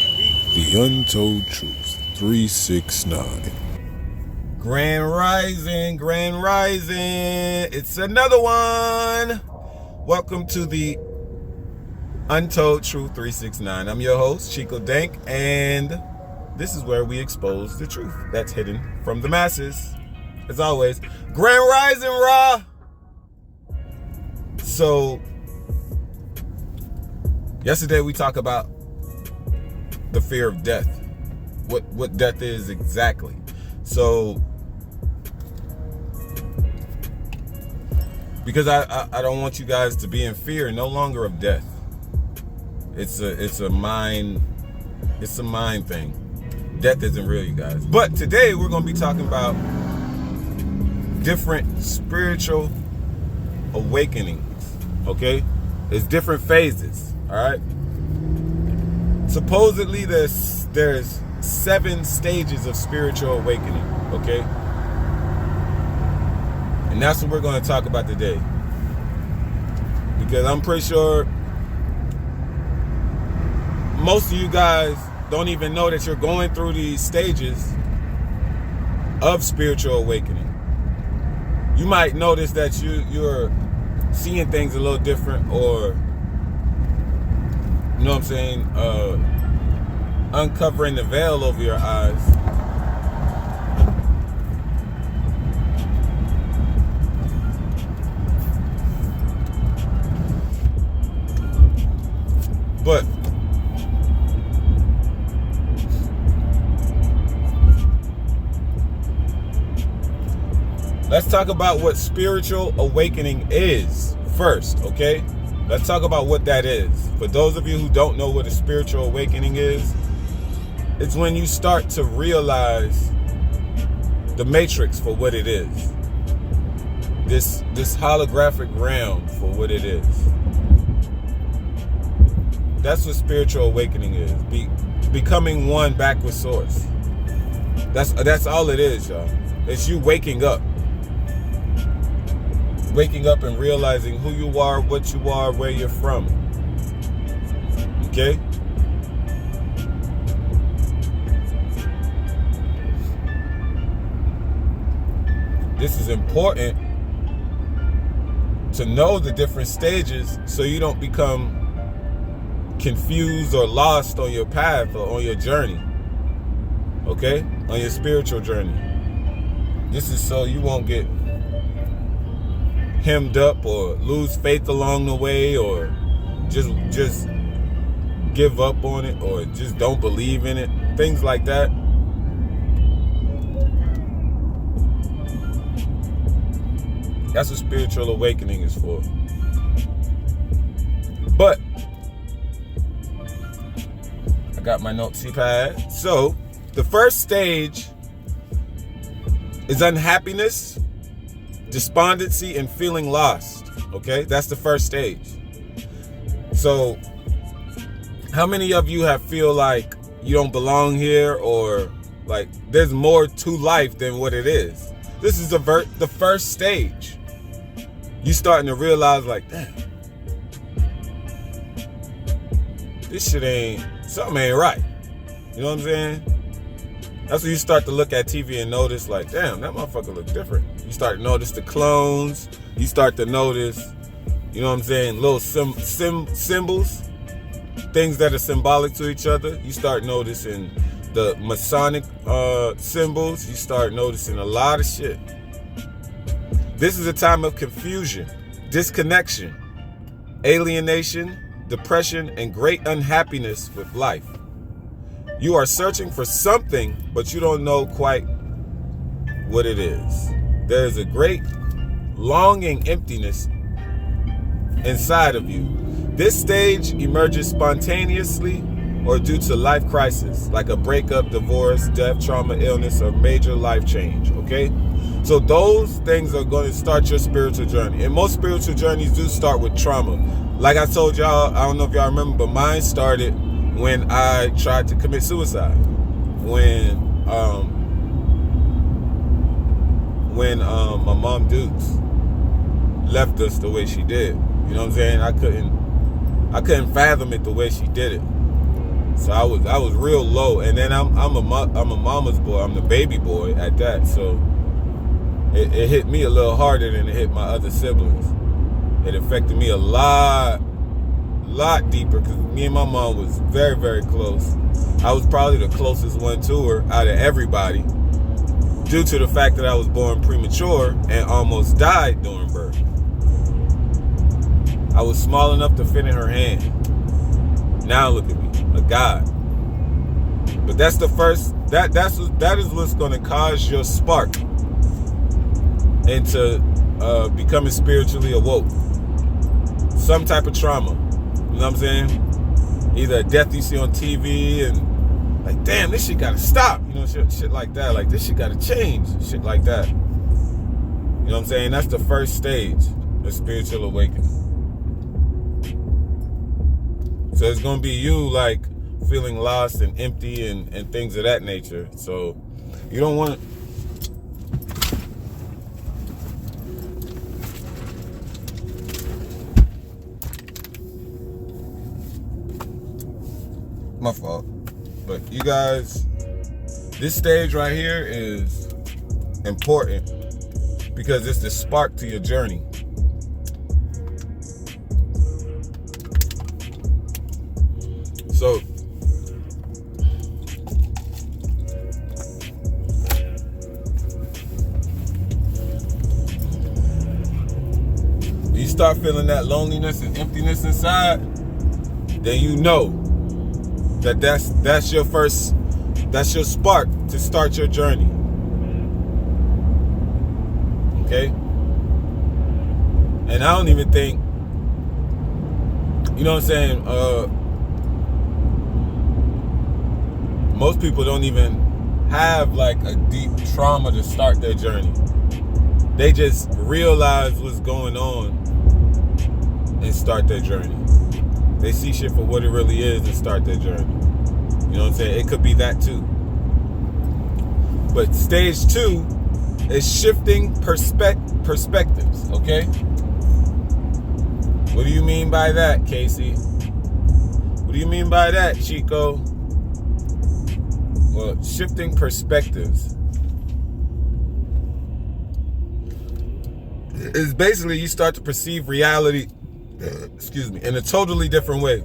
The Untold Truth 369. Grand Rising, Grand Rising. It's another one. Welcome to the Untold Truth 369. I'm your host, ChiicoDank, and this is where we expose the truth that's hidden from the masses. As always, Grand Rising, Ra. So, yesterday we talked about the fear of death. What death is exactly. So, because I don't want you guys to be in fear no longer of death. It's a mind thing. Death isn't real, you guys. But today we're going to be talking about different spiritual awakenings. Okay? There's different phases. All right? Supposedly there's 7 stages of spiritual awakening. Okay? And that's what we're going to talk about today. Because I'm pretty sure most of you guys don't even know that you're going through these stages of spiritual awakening. You might notice that you're seeing things a little different, or, you know what I'm saying, uncovering the veil over your eyes. But let's talk about what spiritual awakening is first, okay? Let's talk about what that is. For those of you who don't know what a spiritual awakening is, it's when you start to realize the matrix for what it is. This holographic realm for what it is. That's what spiritual awakening is. Becoming one back with source. That's all it is, y'all. It's you waking up. Waking up and realizing who you are, what you are, where you're from. Okay? This is important to know the different stages so you don't become confused or lost on your path or on your journey. Okay? On your spiritual journey. This is so you won't get hemmed up or lose faith along the way, or just give up on it, or just don't believe in it. Things like that. That's what spiritual awakening is for. But I got my notes pad. So the first stage is unhappiness, despondency, and feeling lost. Okay, that's the first stage. So how many of you have feel like you don't belong here, or like there's more to life than what it is? This is the first stage. You starting to realize, like, damn, this shit something ain't right. You know what I'm saying? That's when you start to look at TV and notice, like, damn, that motherfucker look different. You start to notice the clones. You start to notice, you know what I'm saying, little symbols, things that are symbolic to each other. You start noticing the Masonic symbols. You start noticing a lot of shit. This is a time of confusion, disconnection, alienation, depression, and great unhappiness with life. You are searching for something, but you don't know quite what it is. There is a great longing emptiness inside of you. This stage emerges spontaneously or due to life crisis, like a breakup, divorce, death, trauma, illness, or major life change, okay? So those things are going to start your spiritual journey. And most spiritual journeys do start with trauma. Like I told y'all, I don't know if y'all remember, but mine started when I tried to commit suicide. When my mom Dukes left us the way she did. You know what I'm saying? I couldn't fathom it the way she did it. So I was real low, and then I'm a mama's boy. I'm the baby boy at that. So it hit me a little harder than it hit my other siblings. It affected me a lot deeper because me and my mom was very, very close. I was probably the closest one to her out of everybody, due to the fact that I was born premature and almost died during birth. I was small enough to fit in her hand. Now look at me, a god. But that's the first. That is what's going to cause your spark into becoming spiritually awoke. Some type of trauma. You know what I'm saying? Either a death you see on TV and like, damn, this shit gotta stop. You know, shit like that. Like, this shit gotta change. Shit like that. You know what I'm saying? That's the first stage of spiritual awakening. So it's gonna be you like feeling lost and empty and things of that nature. So you don't want to. My fault. But you guys, this stage right here is important because it's the spark to your journey. So you start feeling that loneliness and emptiness inside, then you know that's your spark to start your journey. Okay? And I don't even think, you know what I'm saying, most people don't even have like a deep trauma to start their journey. They just realize what's going on and start their journey. They see shit for what it really is and start their journey. You know what I'm saying? It could be that too. But stage 2 is shifting perspectives, okay? What do you mean by that, Casey? What do you mean by that, Chico? Well, shifting perspectives is basically you start to perceive reality, in a totally different way.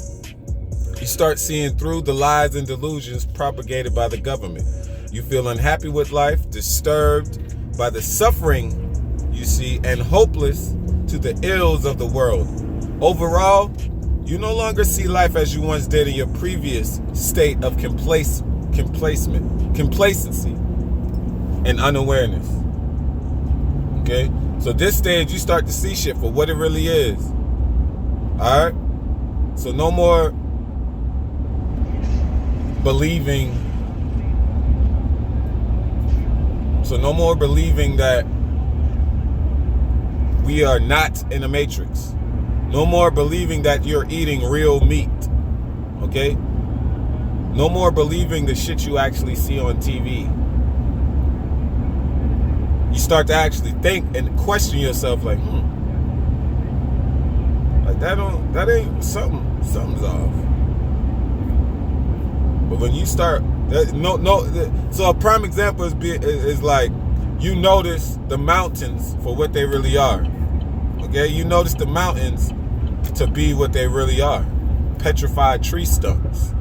You start seeing through the lies and delusions propagated by the government. You feel unhappy with life, disturbed by the suffering you see, and hopeless to the ills of the world. Overall, you no longer see life as you once did in your previous state of complacency and unawareness. Okay? So this stage, you start to see shit for what it really is. Alright? So no more believing that we are not in a matrix. No more believing that you're eating real meat. Okay? No more believing the shit you actually see on TV. You start to actually think and question yourself like, like that ain't something's off. But when you start, so a prime example is like, you notice the mountains for what they really are. Okay, you notice the mountains to be what they really are. Petrified tree stumps.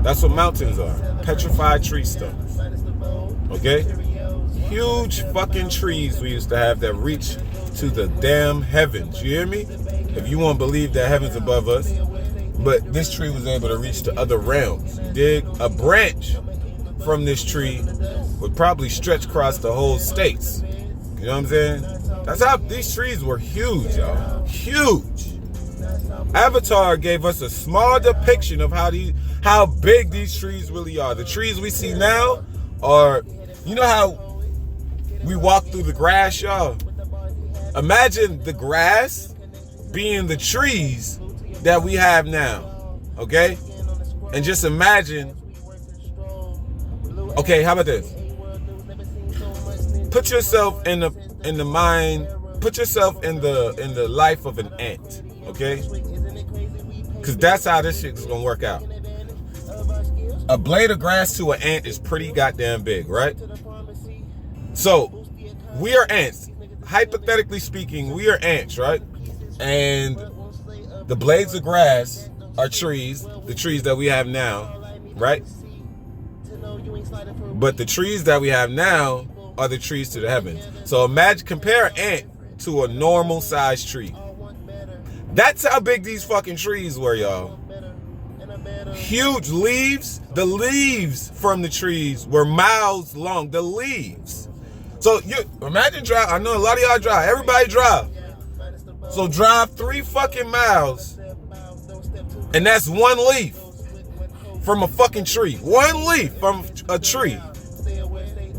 That's what mountains are. Petrified tree stumps. Okay? Huge fucking trees we used to have that reach to the damn heavens. You hear me? If you want to believe that heaven's above us. But this tree was able to reach to other realms. You dig? A branch from this tree would probably stretch across the whole states. You know what I'm saying? That's how these trees were huge, y'all. Huge. Avatar gave us a small depiction of how big these trees really are. The trees we see now are, you know how we walk through the grass, y'all? Imagine the grass being the trees that we have now, okay? And just imagine, okay, how about this? Put yourself in the mind, put yourself in the life of an ant, okay? Because that's how this shit is gonna work out. A blade of grass to an ant is pretty goddamn big, right? So, we are ants. Hypothetically speaking, we are ants, right? And the blades of grass are trees, the trees that we have now, right? But the trees that we have now are the trees to the heavens. So imagine, compare an ant to a normal sized tree. That's how big these fucking trees were, y'all. Huge leaves. The leaves from the trees were miles long. The leaves. So you imagine drive. I know a lot of y'all drive. Everybody drive. So drive 3 fucking miles, and that's one leaf from a fucking tree. One leaf from a tree.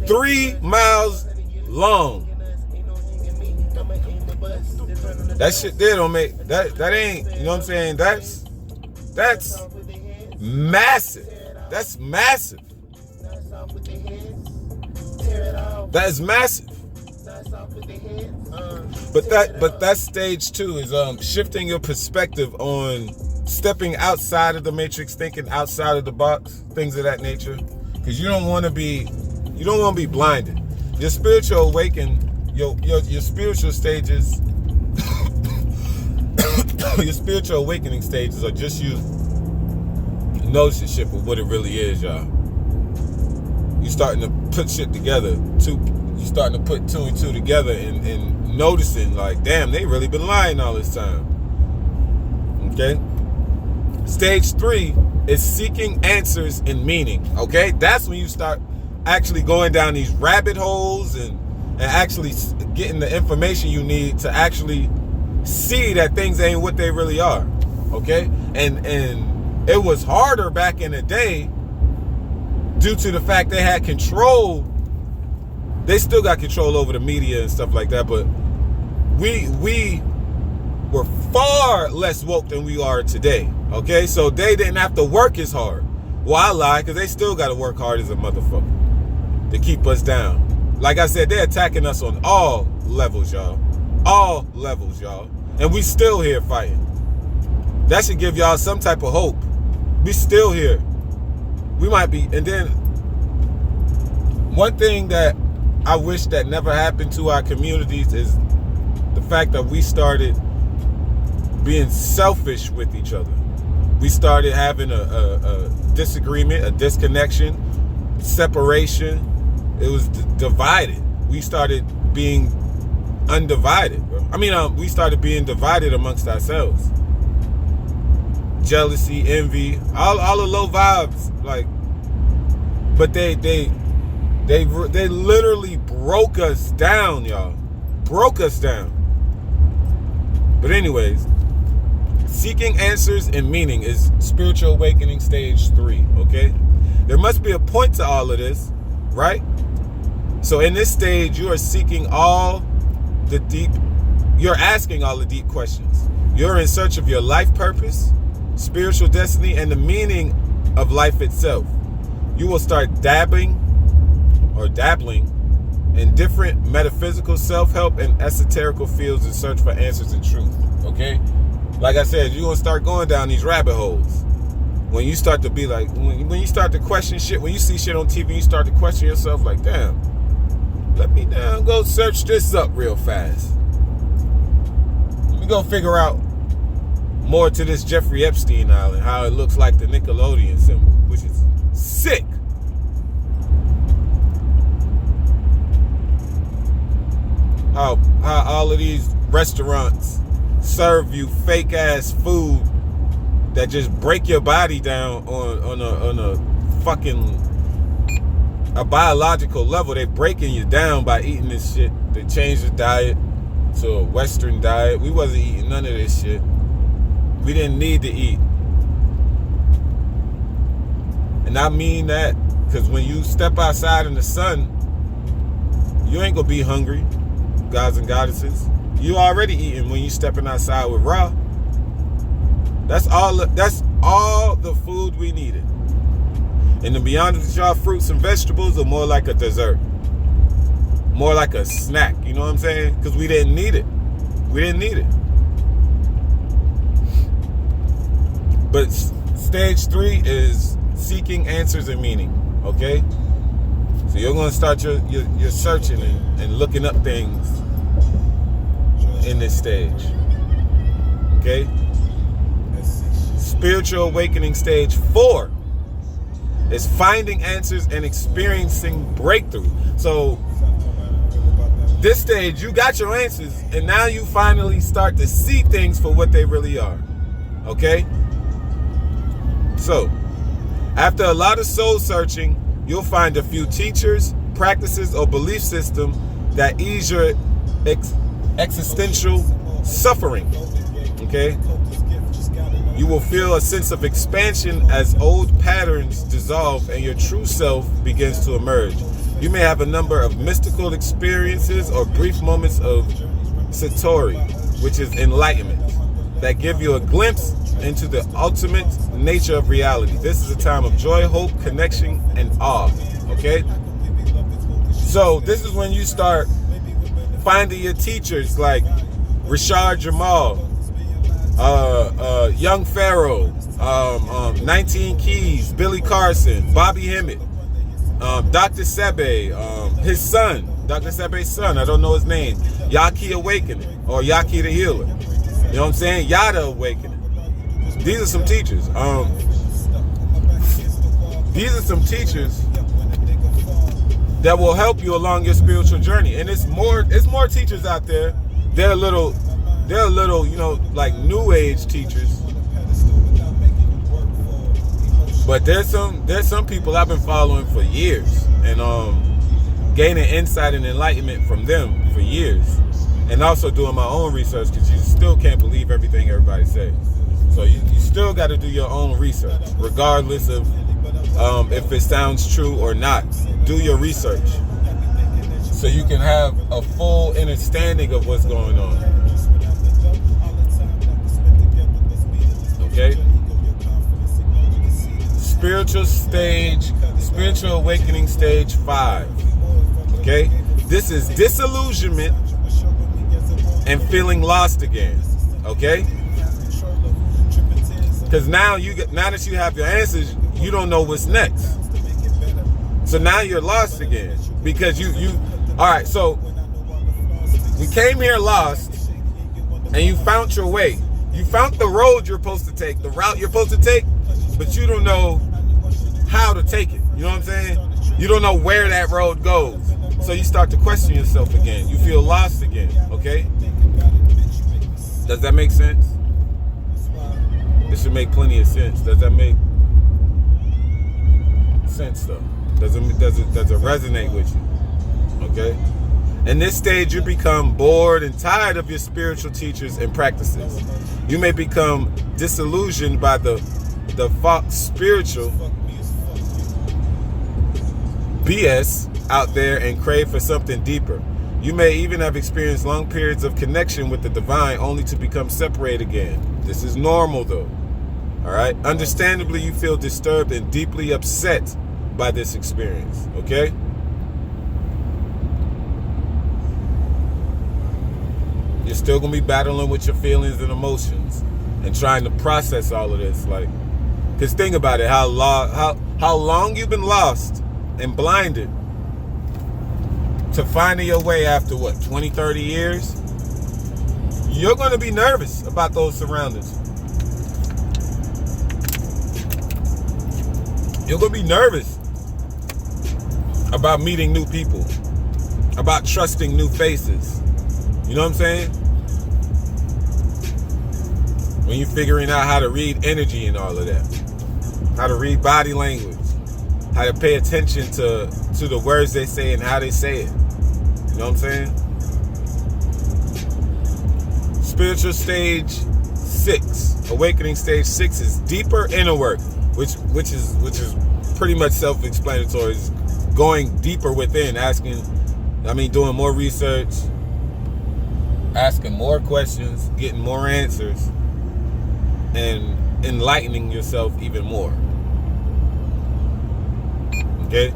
3 miles long. That shit there don't make that ain't, you know what I'm saying? That's massive. That's massive. That is massive. But that stage 2 is shifting your perspective on stepping outside of the matrix, thinking outside of the box, things of that nature. Because you don't want to be blinded. Your spiritual awakening, your spiritual stages, your spiritual awakening stages are just you noticing shit for what it really is, y'all. You starting to put shit together. You starting to put 2 and 2 together and noticing like, damn, they really been lying all this time. Okay? Stage 3 is seeking answers and meaning. Okay? That's when you start actually going down these rabbit holes and actually getting the information you need to actually see that things ain't what they really are. Okay? And it was harder back in the day due to the fact they had control. They still got control over the media and stuff like that, but we were far less woke than we are today. Okay? So they didn't have to work as hard. Well, I lie, because they still got to work hard as a motherfucker to keep us down. Like I said, they're attacking us on all levels, y'all. All levels, y'all. And we still here fighting. That should give y'all some type of hope. We still here. We might be. And then one thing that I wish that never happened to our communities is the fact that we started being selfish with each other. We started having a disagreement, a disconnection, separation. It was divided. We started being undivided. We started being divided amongst ourselves. Jealousy, envy, all the low vibes, like. But they literally broke us down, y'all. Broke us down. But anyways, seeking answers and meaning is spiritual awakening stage 3. Okay, there must be a point to all of this, right? So in this stage, you are seeking you're asking all the deep questions. You're in search of your life purpose, spiritual destiny, and the meaning of life itself. You will start dabbling in different metaphysical, self-help, and esoterical fields in search for answers and truth. Okay? Like I said, you're going to start going down these rabbit holes. When you start to be like, when you start to question shit, when you see shit on TV, you start to question yourself like, damn, let me go search this up real fast. Let me go figure out more to this Jeffrey Epstein Island, how it looks like the Nickelodeon symbol, which is sick. How all of these restaurants serve you fake ass food that just break your body down on a fucking a biological level. They breaking you down by eating this shit. They changed the diet to a Western diet. We wasn't eating none of this shit. We didn't need to eat. And I mean that because when you step outside in the sun, you ain't gonna be hungry, gods and goddesses. You already eating when you stepping outside with Ra. That's all the food we needed. And the beyond of y'all fruits and vegetables are more like a dessert. More like a snack, you know what I'm saying? Because we didn't need it. We didn't need it. But stage 3 is seeking answers and meaning. Okay? So you're going to start your searching and looking up things in this stage. Okay? Spiritual awakening stage 4 is finding answers and experiencing breakthrough. So this stage, you got your answers, and now you finally start to see things for what they really are. Okay? So, after a lot of soul searching, you'll find a few teachers, practices, or belief system that ease your existential suffering. Okay? You will feel a sense of expansion as old patterns dissolve and your true self begins to emerge. You may have a number of mystical experiences or brief moments of satori, which is enlightenment, that give you a glimpse into the ultimate nature of reality. This is a time of joy, hope, connection, and awe. Okay? So this is when you start finding your teachers like Rashad Jamal, Young Pharaoh, 19 Keys, Billy Carson, Bobby Hemmett, Dr. Sebe, his son, Dr. Sebe's son, I don't know his name, Yaki Awakening, or Yaki the Healer. You know what I'm saying? Yada Awakening. These are some teachers. These are some teachers that will help you along your spiritual journey. And it's more teachers out there. They're a little, you know, like new age teachers. But there's some people I've been following for years and gaining insight and enlightenment from them for years. And also doing my own research, because you still can't believe everything everybody says. So you still got to do your own research, regardless of if it sounds true or not. Do your research so you can have a full understanding of what's going on. Okay? Spiritual awakening stage 5. Okay? This is disillusionment and feeling lost again. Okay? Because now that you have your answers, you don't know what's next. So now you're lost again. Because alright, so we came here lost and you found your way. You found the road you're supposed to take, the route you're supposed to take, but you don't know how to take it. You know what I'm saying? You don't know where that road goes. So you start to question yourself again. You feel lost again. Okay? Does that make sense? It should make plenty of sense. Does that make sense though? Does it resonate with you? Okay? In this stage, you become bored and tired of your spiritual teachers and practices. You may become disillusioned by the false spiritual BS out there and crave for something deeper. You may even have experienced long periods of connection with the divine only to become separated again. This is normal though. Alright? Understandably, you feel disturbed and deeply upset by this experience. Okay? You're still going to be battling with your feelings and emotions and trying to process all of this. Like, because think about it, how long you've been lost and blinded to finding your way after what, 20, 30 years? You're going to be nervous about those surroundings. You're going to be nervous about meeting new people, about trusting new faces. You know what I'm saying? When you're figuring out how to read energy and all of that. How to read body language. How to pay attention to the words they say and how they say it. You know what I'm saying? Spiritual stage 6. Awakening stage 6 is deeper inner work. Which is pretty much self-explanatory. It's going deeper within, doing more research, asking more questions, getting more answers, and enlightening yourself even more. Okay?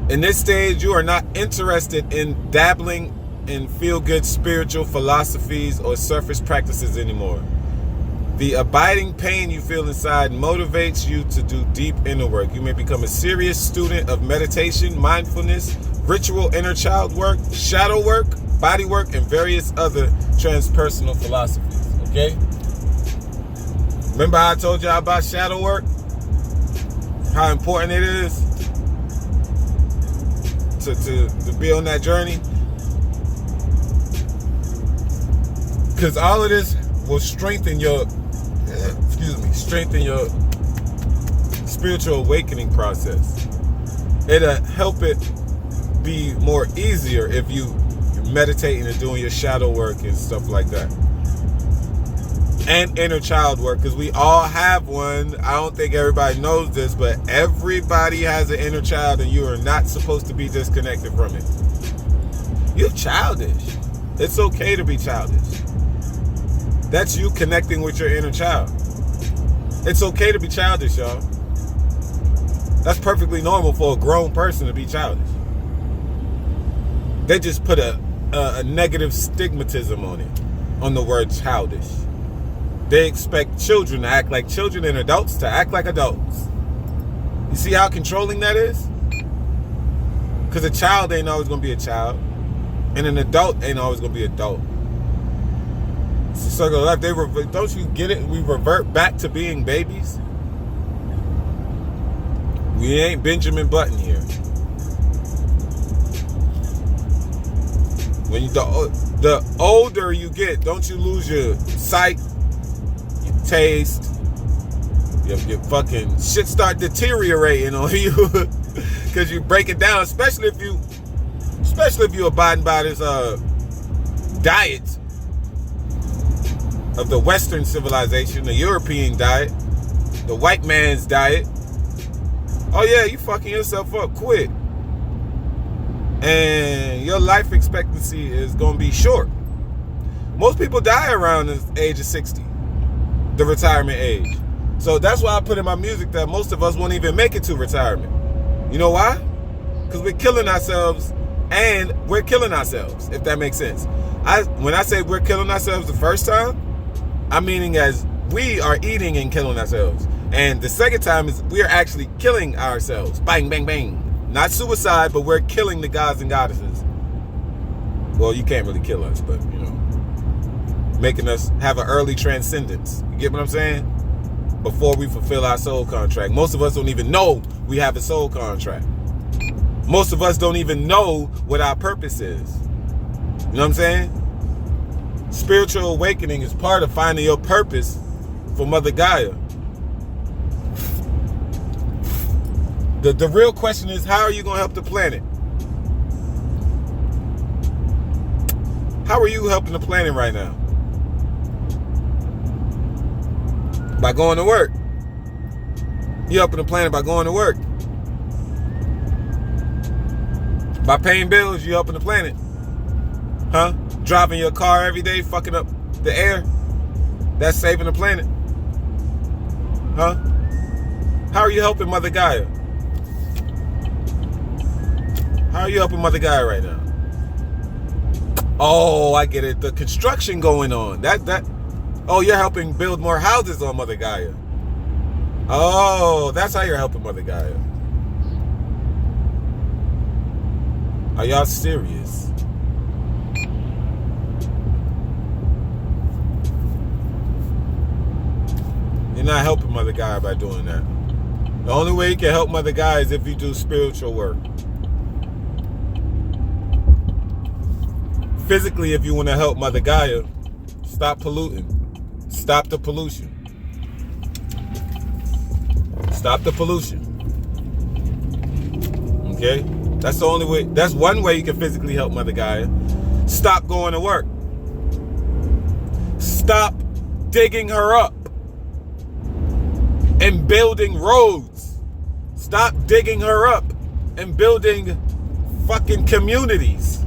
In this stage, you are not interested in dabbling in feel-good spiritual philosophies or surface practices anymore. The abiding pain you feel inside motivates you to do deep inner work. You may become a serious student of meditation, mindfulness, ritual inner child work, shadow work, body work, and various other transpersonal philosophies. Okay? Remember how I told y'all about shadow work? How important it is to be on that journey? Because all of this will strengthen your spiritual awakening process. It'll help it be more easier if you meditating and doing your shadow work and stuff like that. And inner child work, because we all have one. I don't think everybody knows this, but everybody has an inner child, and you are not supposed to be disconnected from it. You're childish. It's okay to be childish. That's you connecting with your inner child. It's okay to be childish, y'all. That's perfectly normal for a grown person to be childish. They just put a negative stigmatism on it, on the word childish. They expect children to act like children and adults to act like adults. You see how controlling that is? Because a child ain't always going to be a child, and an adult ain't always going to be an adult. It's the circle of life. Don't you get it? We revert back to being babies. We ain't Benjamin Button here. When the older you get, don't you lose your sight, your taste, your fucking shit start deteriorating on you because you break it down. Especially if you abiding by this diet of the Western civilization, the European diet, the white man's diet. Oh yeah, you fucking yourself up quick. And your life expectancy is going to be short. Most people die around the age of 60, the retirement age. So that's why I put in my music that most of us won't even make it to retirement. You know why? Because we're killing ourselves, and we're killing ourselves, if that makes sense. When I say we're killing ourselves the first time, I'm meaning as we are eating and killing ourselves. And the second time is we're actually killing ourselves. Bang, bang, bang. Not suicide, but we're killing the gods and goddesses. Well, you can't really kill us, but, you know, making us have an early transcendence. You get what I'm saying? Before we fulfill our soul contract. Most of us don't even know we have a soul contract. Most of us don't even know what our purpose is. You know what I'm saying? Spiritual awakening is part of finding your purpose for Mother Gaia. The real question is, how are you going to help the planet? How are you helping the planet right now? By going to work. You're helping the planet by going to work. By paying bills, you're helping the planet. Huh? Driving your car every day, fucking up the air. That's saving the planet. Huh? How are you helping Mother Gaia? How are you helping Mother Gaia right now? Oh, I get it. The construction going on. Oh, you're helping build more houses on Mother Gaia. Oh, that's how you're helping Mother Gaia. Are y'all serious? You're not helping Mother Gaia by doing that. The only way you can help Mother Gaia is if you do spiritual work. Physically, if you want to help Mother Gaia, stop polluting. Stop the pollution. Stop the pollution. Okay? That's the only way. That's one way you can physically help Mother Gaia. Stop going to work. Stop digging her up and building roads. Stop digging her up and building fucking communities.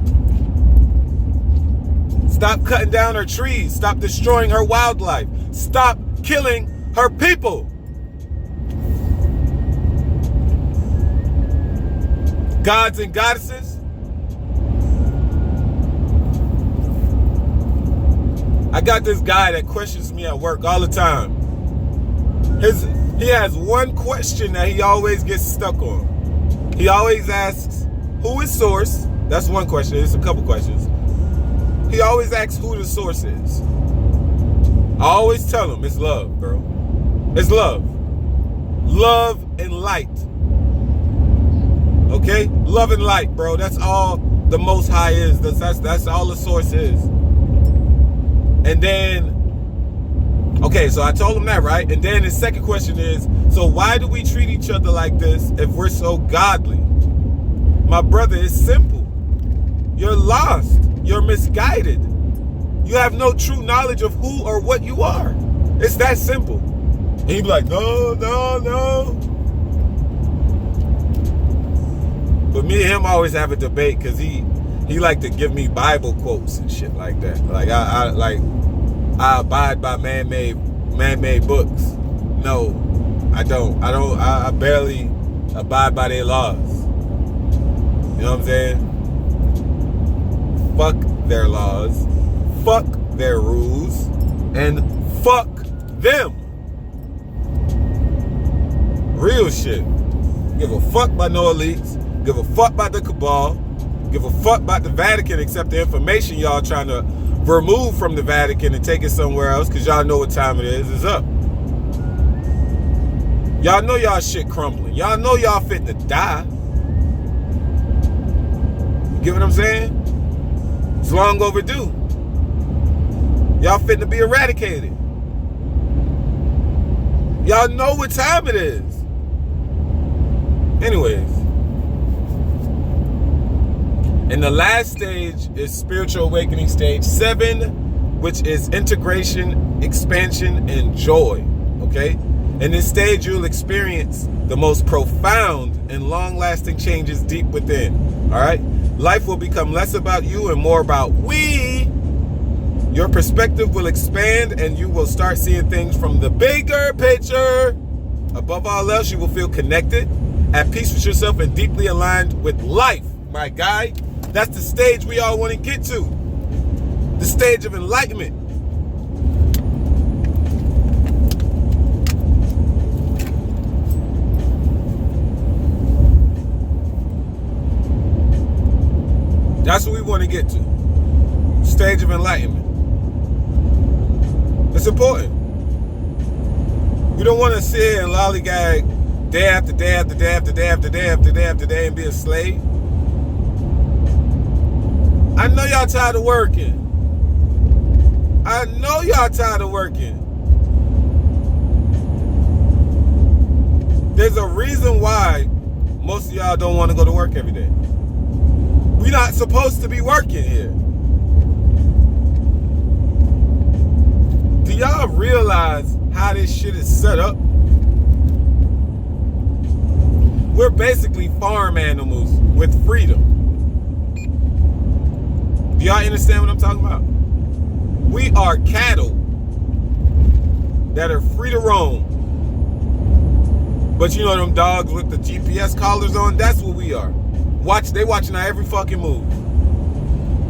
Stop cutting down her trees. Stop destroying her wildlife. Stop killing her people. Gods and goddesses, I got this guy that questions me at work all the time. He has one question that he always gets stuck on. He always asks, who is source? That's one question. It's a couple questions. He always asks who the source is. I always tell him it's love, bro. It's love. Love and light. Okay? Love and light, bro. That's all the Most High is. That's all the source is. And then, okay, so I told him that, right? And then his second question is, so why do we treat each other like this if we're so godly? My brother, it's simple. You're lost. You're misguided. You have no true knowledge of who or what you are. It's that simple. And he'd be like, no. But me and him always have a debate because he like to give me Bible quotes and shit like that. Like I abide by man-made books. No, I don't. I barely abide by their laws. You know what I'm saying? Fuck their laws, fuck their rules, and fuck them. Real shit. Give a fuck about no elites. Give a fuck about the cabal. Give a fuck about the Vatican, except the information y'all trying to remove from the Vatican and take it somewhere else, because y'all know what time it is. It's up. Y'all know y'all shit crumbling. Y'all know y'all fitting to die. You get what I'm saying? It's long overdue. Y'all fitting to be eradicated. Y'all know what time it is. Anyways. And the last stage is spiritual awakening stage 7, which is integration, expansion, and joy. Okay? In this stage, you'll experience the most profound and long-lasting changes deep within. All right? Life will become less about you and more about we. Your perspective will expand and you will start seeing things from the bigger picture. Above all else, you will feel connected, at peace with yourself, and deeply aligned with life, my guy. That's the stage we all want to get to. The stage of enlightenment. That's what we want to get to. Stage of enlightenment. It's important. We don't want to sit here and lollygag day after day after day after day after day after day after day and be a slave. I know y'all tired of working. I know y'all tired of working. There's a reason why most of y'all don't want to go to work every day. We're not supposed to be working here. Do y'all realize how this shit is set up? We're basically farm animals with freedom. Do y'all understand what I'm talking about? We are cattle that are free to roam. But you know them dogs with the GPS collars on? That's what we are. They watching our every fucking move.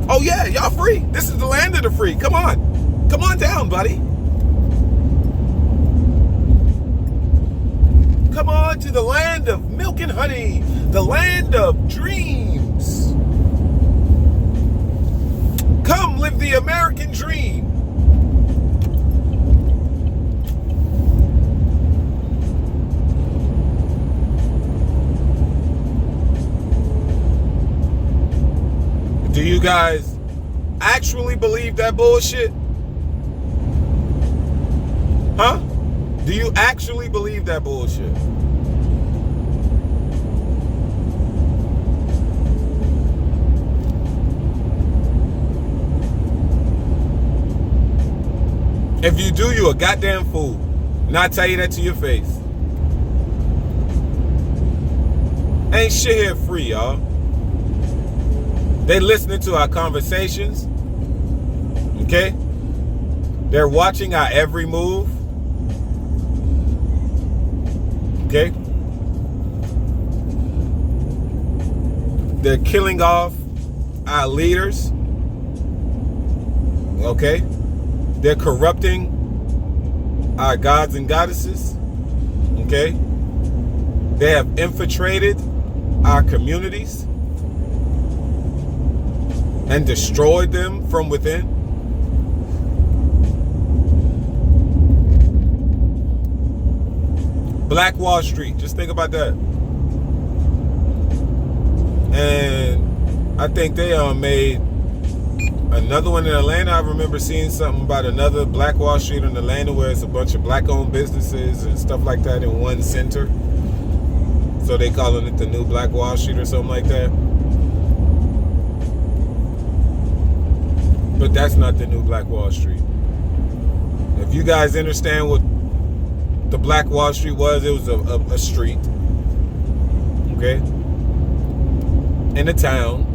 Oh yeah, y'all free. This is the land of the free. Come on. Come on down, buddy. Come on to the land of milk and honey. The land of dreams. Come live the American dream. Do you guys actually believe that bullshit? Huh? Do you actually believe that bullshit? If you do, you a goddamn fool. And I tell you that to your face. Ain't shit here free, y'all. They listening to our conversations. Okay? They're watching our every move. Okay? They're killing off our leaders. Okay? They're corrupting our gods and goddesses. Okay? They have infiltrated our communities and destroyed them from within. Black Wall Street, just think about that. And I think they made another one in Atlanta. I remember seeing something about another Black Wall Street in Atlanta where it's a bunch of black-owned businesses and stuff like that in one center. So they calling it the new Black Wall Street or something like that. But that's not the new Black Wall Street. If you guys understand what the Black Wall Street was, it was a street, okay, in a town.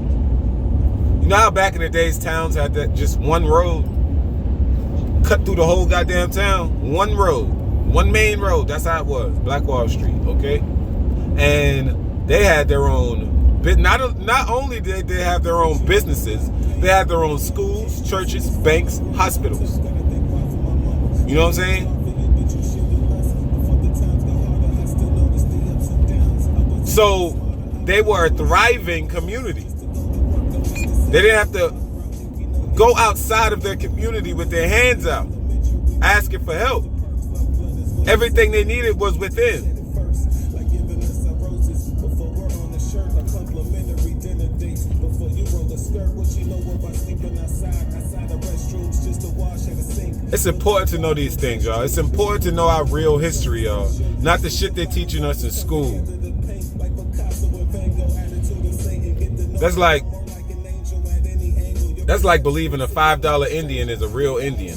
You know how back in the days towns had that just one road cut through the whole goddamn town? One road, one main road. That's how it was, Black Wall Street, okay? And they had their own, not only did they have their own businesses, they had their own schools, churches, banks, hospitals. You know what I'm saying? So they were a thriving community. They didn't have to go outside of their community with their hands out, asking for help. Everything they needed was within. It's important to know these things, y'all. It's important to know our real history, y'all. Not the shit they're teaching us in school. That's like believing a $5 Indian is a real Indian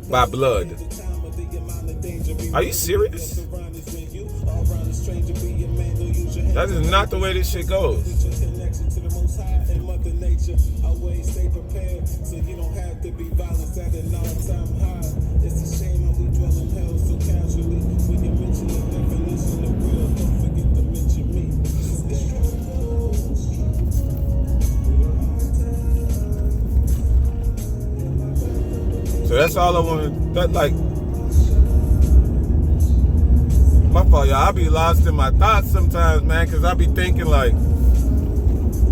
by blood. Are you serious? That is not the way this shit goes. So that's all I want. That like my fault, y'all. I be lost in my thoughts sometimes, man, because I be thinking like,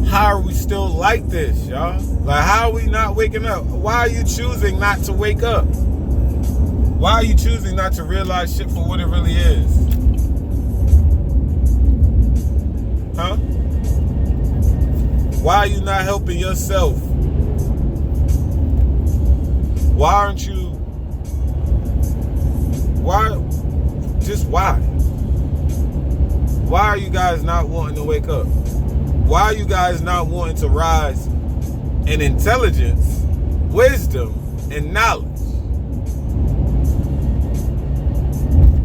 how are we still like this, y'all? Like, how are we not waking up? Why are you choosing not to wake up? Why are you choosing not to realize shit for what it really is? Huh? Why are you not helping yourself? Why aren't you? Why? Just why? Why are you guys not wanting to wake up? Why are you guys not wanting to rise in intelligence, wisdom, and knowledge?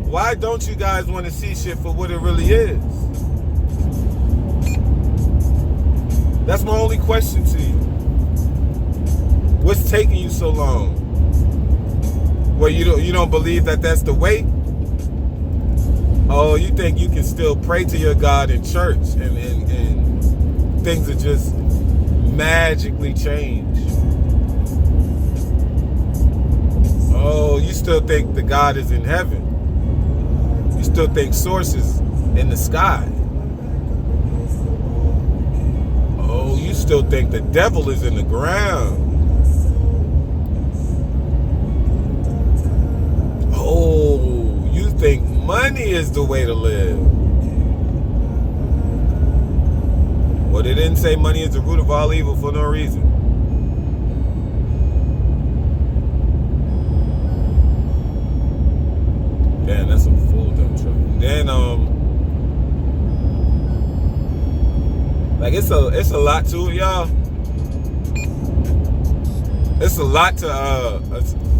Why don't you guys want to see shit for what it really is? That's my only question to you. What's taking you so long? Well, you don't believe that that's the way? Oh, you think you can still pray to your God in church and things will just magically change? Oh, you still think the God is in heaven? You still think source is in the sky? Oh, you still think the devil is in the ground? Oh, you think money is the way to live? Well, they didn't say money is the root of all evil for no reason. Damn, that's some full dumb trouble. Then like it's a lot to it, y'all. It's a lot to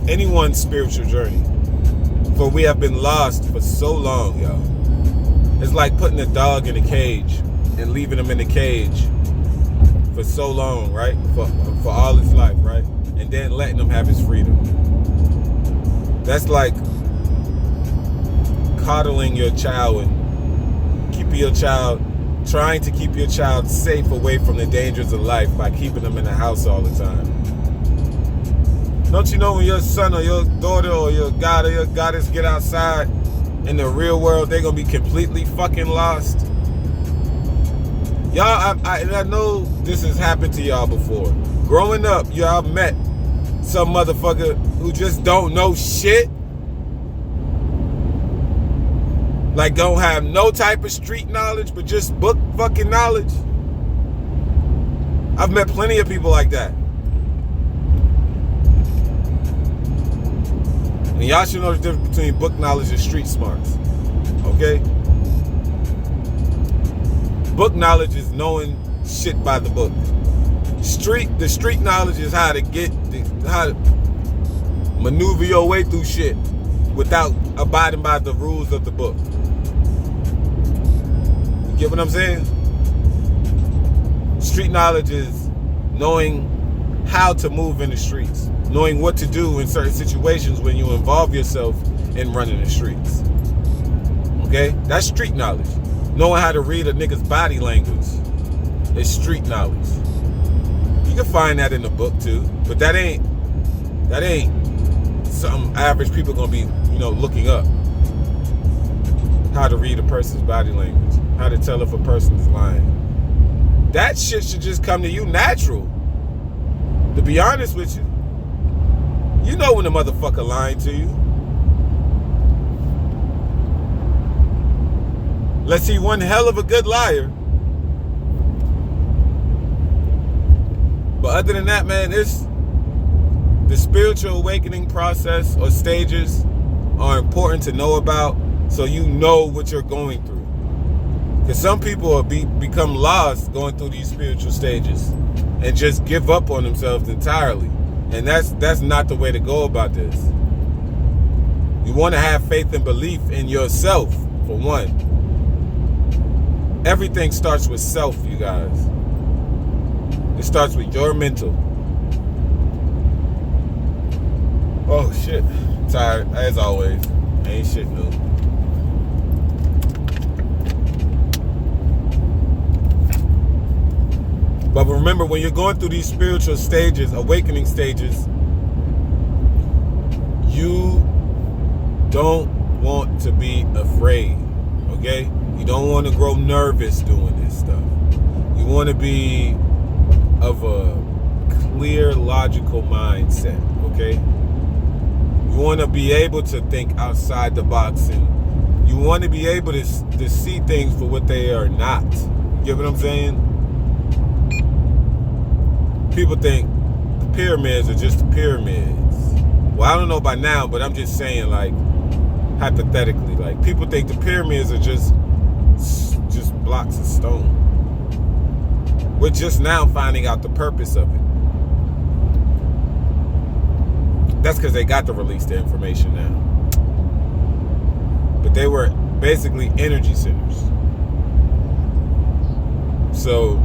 anyone's spiritual journey. For we have been lost for so long, y'all. It's like putting a dog in a cage and leaving him in the cage for so long, right? For all his life, right? And then letting him have his freedom. That's like coddling your child and trying to keep your child safe away from the dangers of life by keeping them in the house all the time. Don't you know when your son or your daughter or your god or your goddess get outside in the real world, they're going to be completely fucking lost? Y'all, I know this has happened to y'all before. Growing up, y'all met some motherfucker who just don't know shit. Like, don't have no type of street knowledge, but just book fucking knowledge. I've met plenty of people like that. And y'all should know the difference between book knowledge and street smarts. Okay? Book knowledge is knowing shit by the book. The street knowledge is how to maneuver your way through shit without abiding by the rules of the book. You get what I'm saying? Street knowledge is knowing how to move in the streets, knowing what to do in certain situations when you involve yourself in running the streets. Okay? That's street knowledge. Knowing how to read a nigga's body language is street knowledge. You can find that in the book too, but that ain't something average people gonna be, looking up. How to read a person's body language, how to tell if a person is lying. That shit should just come to you natural. To be honest with you, you know when a motherfucker lying to you. Let's see, one hell of a good liar. But other than that, man, it's the spiritual awakening process or stages are important to know about, so you know what you're going through. Because some people become lost going through these spiritual stages and just give up on themselves entirely. And that's not the way to go about this. You want to have faith and belief in yourself, for one. Everything starts with self, you guys. It starts with your mental. Oh shit, tired as always. Ain't shit new. But remember, when you're going through these spiritual stages, awakening stages, you don't want to be afraid, okay? You don't want to grow nervous doing this stuff. You want to be of a clear, logical mindset, okay? You want to be able to think outside the box, and you want to be able to see things for what they are not. You get what I'm saying? People think the pyramids are just the pyramids. Well, I don't know by now, but I'm just saying, like, hypothetically, like, people think the pyramids are just blocks of stone. We're just now finding out the purpose of it. That's because they got to release the information now. But they were basically energy centers. So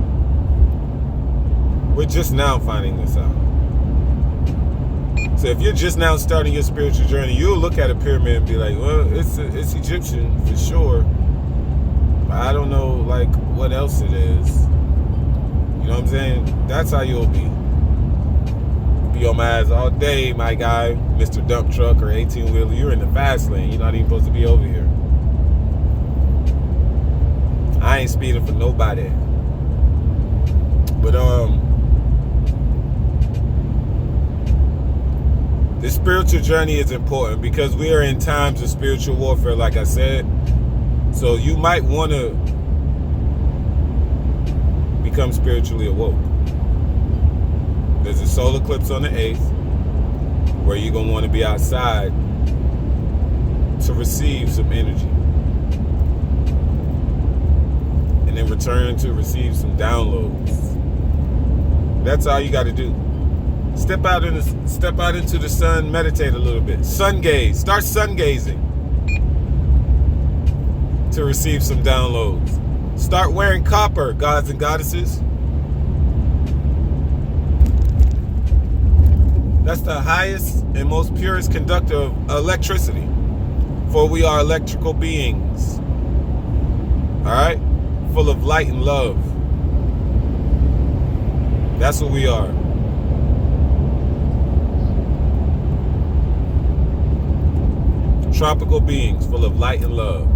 we're just now finding this out. So if you're just now starting your spiritual journey, you'll look at a pyramid and be like, well, it's Egyptian for sure. But I don't know, like, what else it is. You know what I'm saying? That's how you'll be. Be on my ass all day, my guy, Mr. Dump Truck or 18-wheeler. You're in the fast lane. You're not even supposed to be over here. I ain't speeding for nobody. But this spiritual journey is important because we are in times of spiritual warfare, like I said. So you might want to become spiritually awoke. There's a solar eclipse on the 8th where you're going to want to be outside to receive some energy. And then return to receive some downloads. That's all you got to do. Step out into the sun, meditate a little bit. Sun gaze. Start sun gazing to receive some downloads. Start wearing copper, gods and goddesses. That's the highest and most purest conductor of electricity. For we are electrical beings. Alright? Full of light and love. That's what we are. tropical beings full of light and love.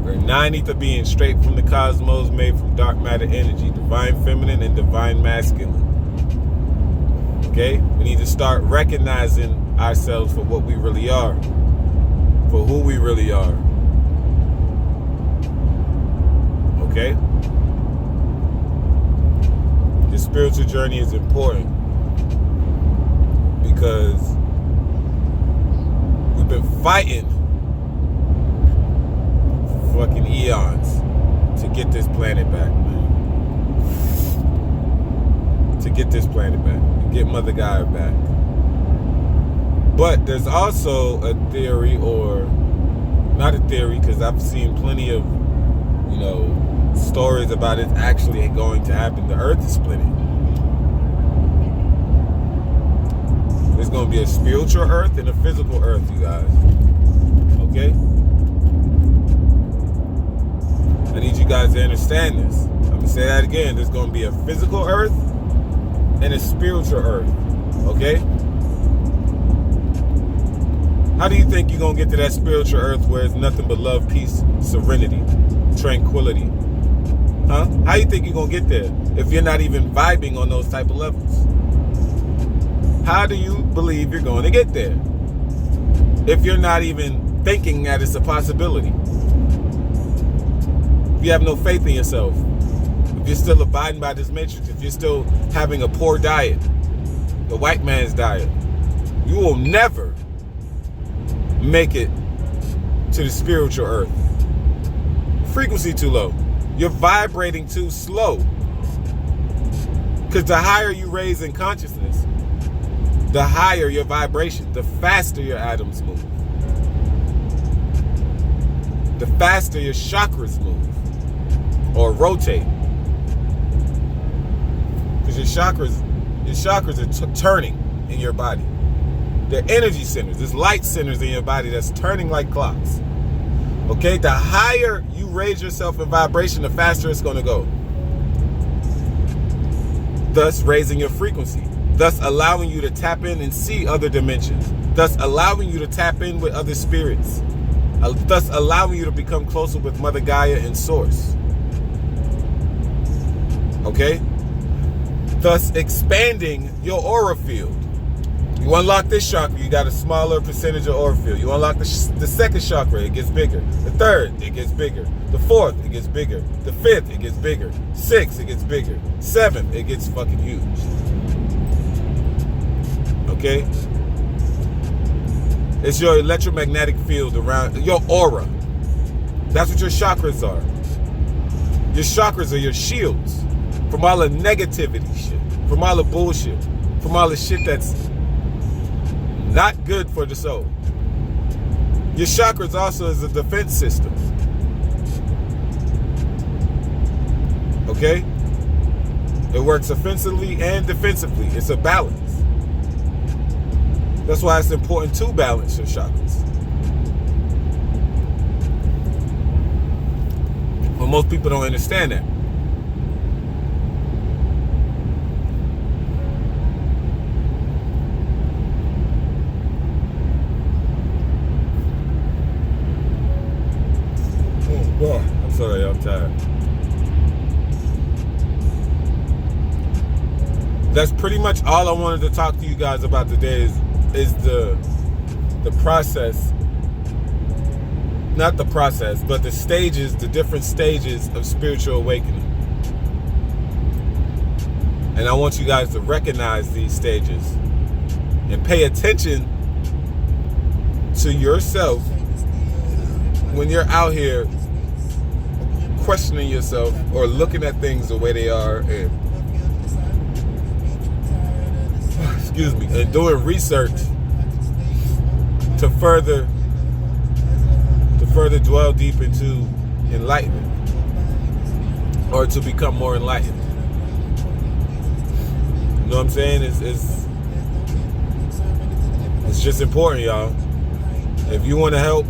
We're 9 ether beings straight from the cosmos, made from dark matter energy, divine feminine and divine masculine. Okay? We need to start recognizing ourselves for what we really are, for who we really are. Okay? This spiritual journey is important because we've been fighting fucking eons to get this planet back, man. To get this planet back, to get Mother Gaia back. But there's also a theory, or not a theory, because I've seen plenty of, stories about it actually going to happen. The earth is splitting. There's going to be a spiritual earth and a physical earth, you guys. Okay? I need you guys to understand this. I'm going to say that again. There's going to be a physical earth and a spiritual earth. Okay? How do you think you're going to get to that spiritual earth where it's nothing but love, peace, serenity, tranquility? Huh? How do you think you're going to get there if you're not even vibing on those type of levels? How do you believe you're going to get there if you're not even thinking that it's a possibility? If you have no faith in yourself, if you're still abiding by this matrix, if you're still having a poor diet, the white man's diet, you will never make it to the spiritual earth. Frequency too low. You're vibrating too slow. Because the higher you raise in consciousness, the higher your vibration, the faster your atoms move. The faster your chakras move or rotate. Because your chakras are turning in your body. They're energy centers. There's light centers in your body that's turning like clocks. Okay? The higher you raise yourself in vibration, the faster it's going to go. Thus raising your frequency. Thus allowing you to tap in and see other dimensions. Thus allowing you to tap in with other spirits. Thus allowing you to become closer with Mother Gaia and Source. Okay? Thus expanding your aura field. You unlock this chakra, you got a smaller percentage of aura field. You unlock the second chakra, it gets bigger. The third, it gets bigger. The fourth, it gets bigger. The fifth, it gets bigger. 6, it gets bigger. 7, it gets fucking huge. Okay? It's your electromagnetic field around your aura. That's what your chakras are. Your chakras are your shields from all the negativity shit, from all the bullshit, from all the shit that's not good for the soul. Your chakras also is a defense system. Okay? It works offensively and defensively. It's a balance. That's why it's important to balance your chakras. But most people don't understand that. I'm sorry, I'm tired. That's pretty much all I wanted to talk to you guys about today is the process. Not the process, but the stages, the different stages of spiritual awakening. And I want you guys to recognize these stages and pay attention to yourself when you're out here questioning yourself or looking at things the way they are and and doing research to further dwell deep into enlightenment or to become more enlightened. You know what I'm saying? It's just important, y'all. If you want to help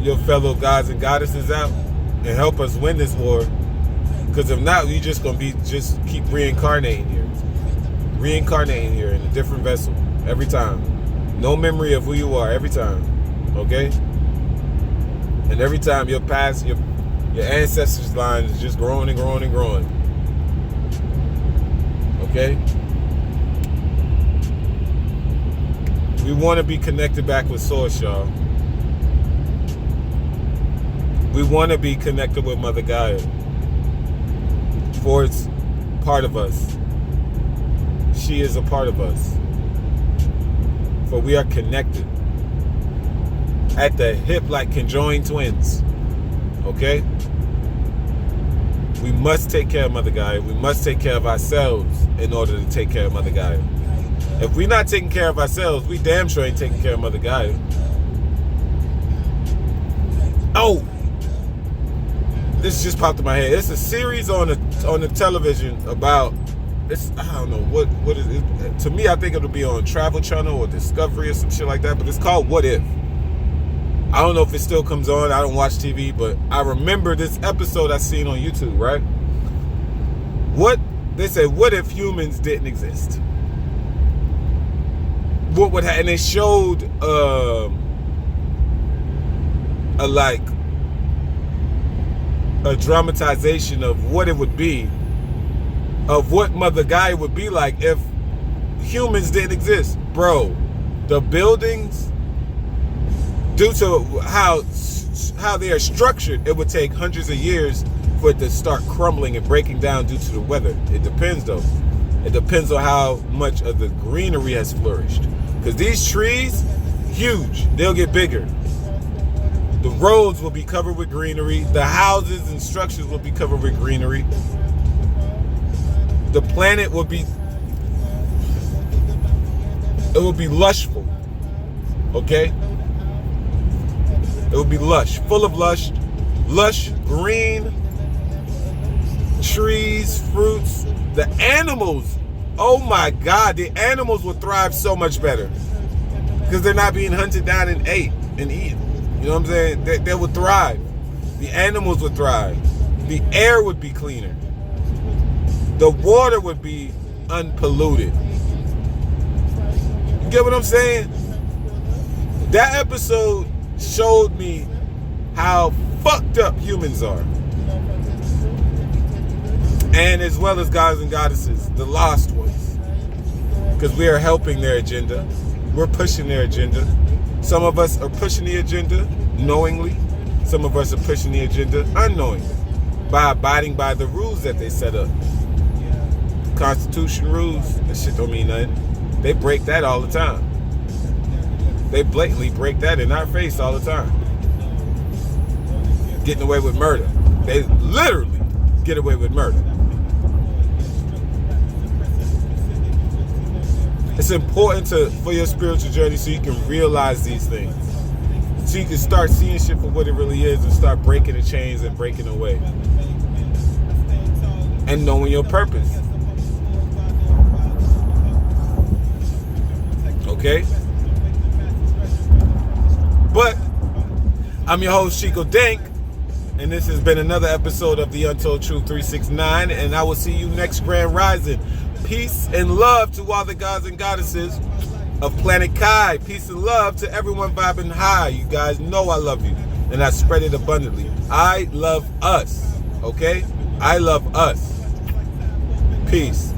your fellow gods and goddesses out and help us win this war, because if not, we just gonna keep reincarnating here. reincarnating here in a different vessel every time. No memory of who you are every time. Okay? And every time your past, your ancestors' line is just growing and growing and growing. Okay? We want to be connected back with Source, y'all. We want to be connected with Mother Gaia. For it's part of us. She is a part of us. For we are connected. At the hip like conjoined twins. Okay? We must take care of Mother Gaia. We must take care of ourselves in order to take care of Mother Gaia. If we're not taking care of ourselves, we damn sure ain't taking care of Mother Gaia. Oh! This just popped in my head. It's a series on the television about, I don't know what is it. To me, I think it'll be on Travel Channel or Discovery or some shit like that, but it's called What If. I don't know if it still comes on. I don't watch TV, but I remember this episode I seen on YouTube, right? They said, what if humans didn't exist? What would happen? And they showed a dramatization of what it would be, of what Mother Gaia would be like if humans didn't exist. Bro, the buildings, due to how they are structured, it would take hundreds of years for it to start crumbling and breaking down due to the weather. It depends though. It depends on how much of the greenery has flourished. Because these trees, huge, they'll get bigger. The roads will be covered with greenery. The houses and structures will be covered with greenery. The planet will be, it will be lushful. Okay? It will be lush, full of lush green trees, fruits. The animals, oh my God, the animals will thrive so much better because they're not being hunted down and ate and eaten. You know what I'm saying? They would thrive. The animals would thrive. The air would be cleaner. The water would be unpolluted. You get what I'm saying? That episode showed me how fucked up humans are. And as well as gods and goddesses, the lost ones. Because we are helping their agenda. We're pushing their agenda. Some of us are pushing the agenda knowingly. Some of us are pushing the agenda unknowingly by abiding by the rules that they set up. Constitution rules, that shit don't mean nothing. They break that all the time. They blatantly break that in our face all the time. Getting away with murder. They literally get away with murder. It's important for your spiritual journey so you can realize these things. So you can start seeing shit for what it really is and start breaking the chains and breaking away. And knowing your purpose. Okay? But I'm your host, ChiicoDank, and this has been another episode of the Untold Truth 369, and I will see you next Grand Rising. Peace and love to all the gods and goddesses of Planet Kai. Peace and love to everyone vibing high. You guys know I love you, and I spread it abundantly. I love us, okay? I love us. Peace.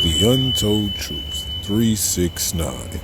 The Untold Truth 369.